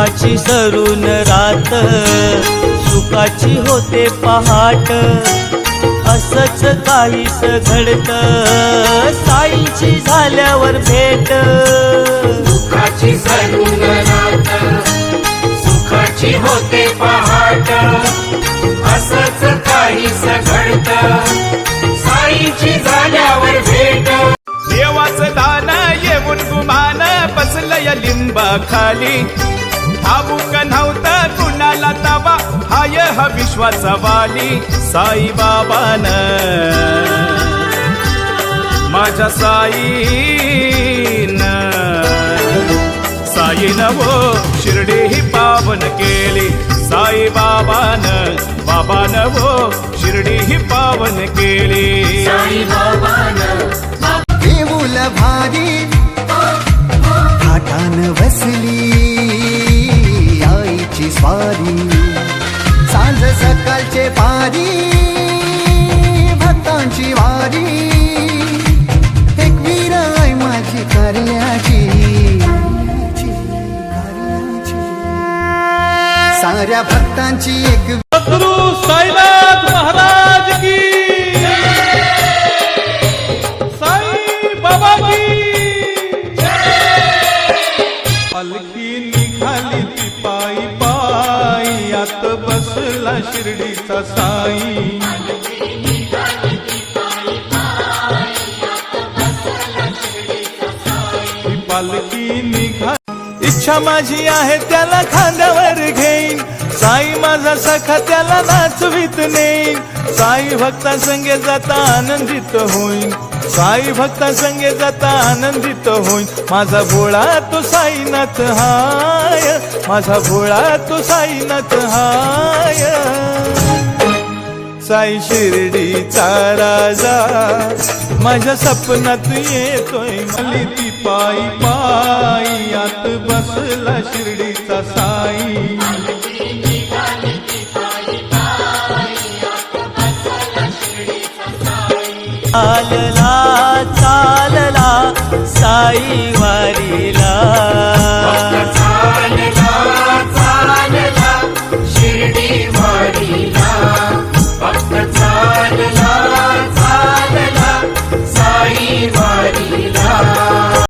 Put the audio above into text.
दुःखाची सरून रात सुखाची होते पहाट असंच काहीस घडत साईची झाल्यावर भेट दुःखाची सरून रात सुखाची होते पहाट असंच काहीस घडत साईची झाल्यावर भेट देवाचं दान येऊन गुमान बसलय लिंबा खाली ठाऊक नव्हतं कुणाला तवा हाय हा विश्वाचा वाली साई बाबान माझ्या साईन वो शिर्डी ही पावन केली साई बाबान वो शिर्डी ही पावन केली साई बाबान देऊल भारी थाटान बसली आईची स्वारी सांज सकाळचे पारी भक्तांची वारी एक वीर आई माझी कारल्याची साऱ्या भक्तांची एक सद्गुरु साईनाथ महाराज की साई बाबा की पालखी निघाली ती पायी पायी आत बसला शिर्डीचा साई पालखी निघाली इच्छा माझी आहे त्याला खांद्यावर घेईन साई माझा सखा त्याला नाचवीत नेईन साई भक्ता संगे जाता आनंदित होईन साई भक्ता संगे जाता आनंदित होईन माझा भोळा तो साईनाथ हाय माझा भोळा तो साईनाथ हाय साई शिर्डीचा राजा माझ्या सपनात येतोय मली ती पायी पायी आत बसला शिर्डीचा साई चालला चालला साई वारी